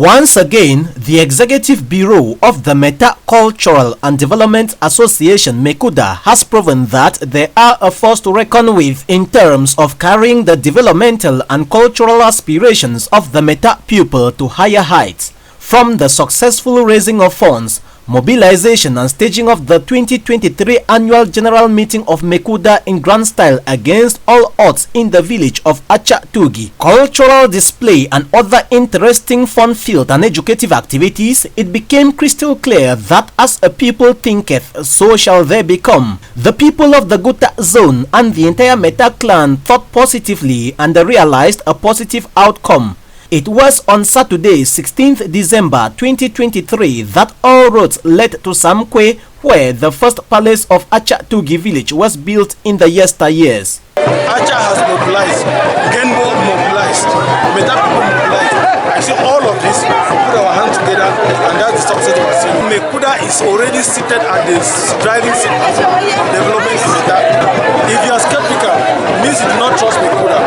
Once again, the Executive Bureau of the Meta Cultural and Development Association MECUDA has proven that they are a force to reckon with in terms of carrying the developmental and cultural aspirations of the Meta pupil to higher heights. From the successful raising of funds, mobilization and staging of the 2023 annual general meeting of MECUDA in grand style against all odds in the village of Acha, Tugi, cultural display and other interesting fun-filled and educative activities, it became crystal clear that as a people thinketh, so shall they become. The people of the Guta zone and the entire Meta clan thought positively and realized a positive outcome. It was on Saturday, 16th December 2023 that all roads led to Samkwe, where the first palace of Acha Tugi village was built in the yesteryears. Acha has mobilized, Genbo mobilized, Meta people mobilized. I see all of this, put our hands together, and that's the success we're seeing. MECUDA is already seated at the driving seat of development in Meta. If you are skeptical, it means you do not trust MECUDA.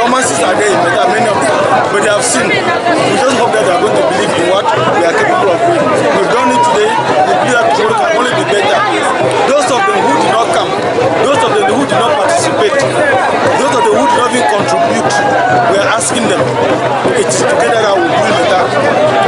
Commoners are there in Meta, many of them, but they have seen. We just hope that they are going to believe in what we are capable of doing. We've done it today, we believe that tomorrow can only be better. Those of them who do not come, those of them who do not participate, those of them who do not even contribute, we are asking them, it's together that we do Meta.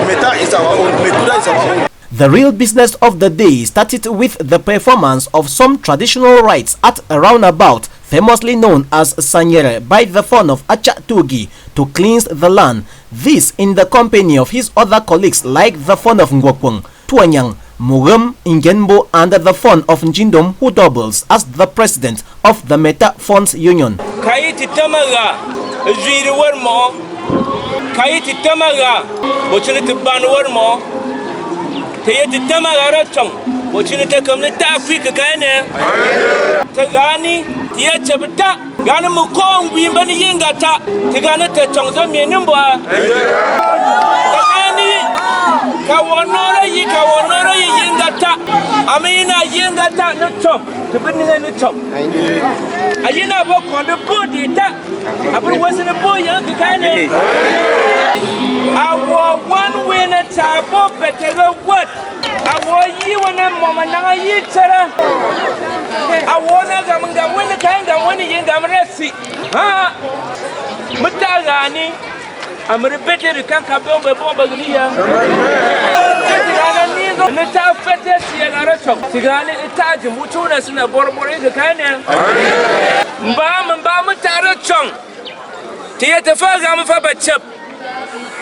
Meta is our own, MECUDA is our own. The real business of the day started with the performance of some traditional rites at a roundabout famously known as Sanyere by the fon of Acha Tugi to cleanse the land. This in the company of his other colleagues like the fon of Ngwapung, Tuanyang, Mugum, Ingenbo and the fon of Njindom, who doubles as the president of the Meta Funds Union. Kaiti Tamaga, Ziriwarmo, Kaiti Tamaga, Bochinit Banwarmo. Tayeti Tamagara Chong, watching it come the Africa Gane, Tagani, Yachabata, Ganamukong, Wimbani Yingata, Tagana Tachonga Minumba, Tagani, Kawanora Yikawanora Yingata, Amina Yingata, no chop, to bring in the chop. I didn't have a on the body, I wasn't a boy, young Gane. I wore one winner type of better what? I wore you and a moment now you tell her. I want to come and win the kind of winning in the resi. Ah, Mutagani, I'm repeating the Kankabon before here. The town fetters here are a shop. Tigani, a tag, and Mutunas in a Borbori, the cannon. Bam and Bamatara Chong. Theatre Fagam of a chip.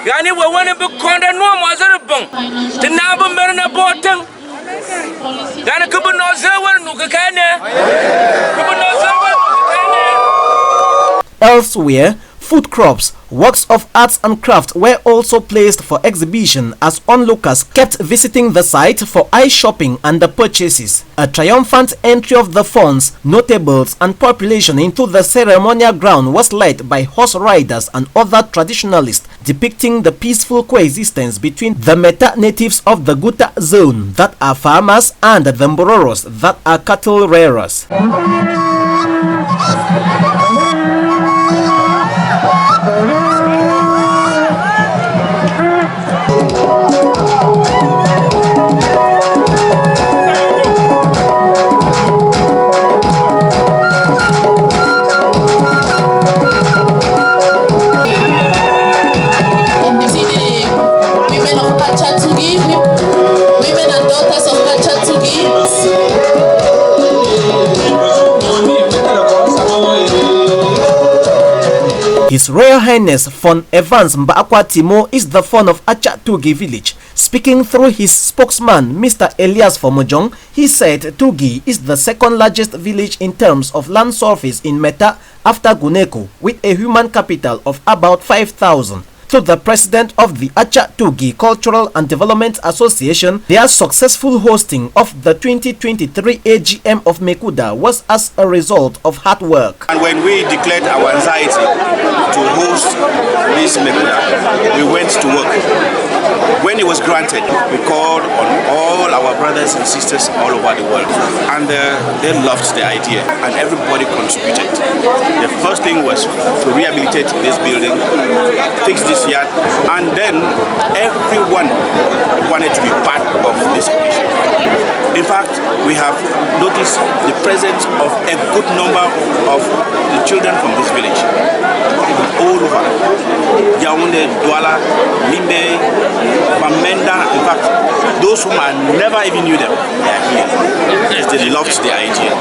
Gani we want to be condemned no more than a bong. The Naba Marina Bottom. Gana Kubuno Zawa Nukakane. Elsewhere, food crops, works of arts and craft were also placed for exhibition as onlookers kept visiting the site for eye shopping and the purchases. A triumphant entry of the funds, notables and population into the ceremonial ground was led by horse riders and other traditionalists depicting the peaceful coexistence between the Meta natives of the Guta zone that are farmers and the Mbororos that are cattle rearers. His Royal Highness Fon Evans Mbakwa Timo is the fon of Acha Tugi village. Speaking through his spokesman, Mr. Elias Fomojong, he said Tugi is the second largest village in terms of land surface in Meta after Guneko, with a human capital of about 5,000. To the president of the Acha Tugi Cultural and Development Association, their successful hosting of the 2023 AGM of MECUDA was as a result of hard work. And when we declared our anxiety to host this MECUDA, we went to work. When it was granted, we called on all our brothers and sisters all over the world, and they loved the idea, and everybody contributed. The first thing was to rehabilitate this building, fix this yard, and then everyone wanted to be part of this occasion. In fact, we have noticed the presence of a good number of the children from this village, all over. Yaoundé, Douala, Limbe, Bamenda. In fact, those whom I never even knew them, they are here. Yes, they loved the idea.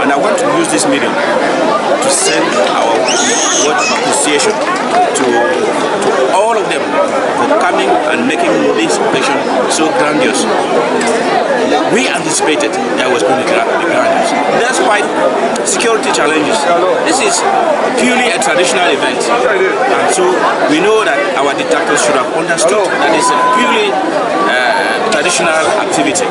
And I want to use this medium to send our word of appreciation to all of them for coming and making this occasion so grandiose. We anticipated that was going to be grandiose. Despite security challenges, this is purely a traditional event. And so we know that our detractors should have understood that it's a purely traditional activity.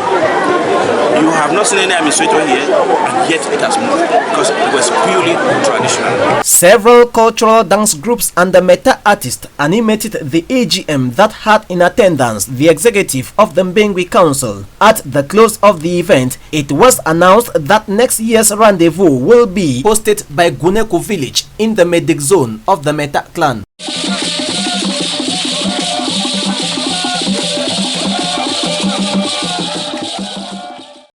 You have not seen any administrator here, and yet it has moved because it was purely traditional. Several cultural dance groups and the meta artist animated the AGM that had in attendance the executive of the Mbengwi Council. At the close of the event, it was announced that next year's rendezvous will be hosted by Guneku village in the Medic zone of the Meta clan.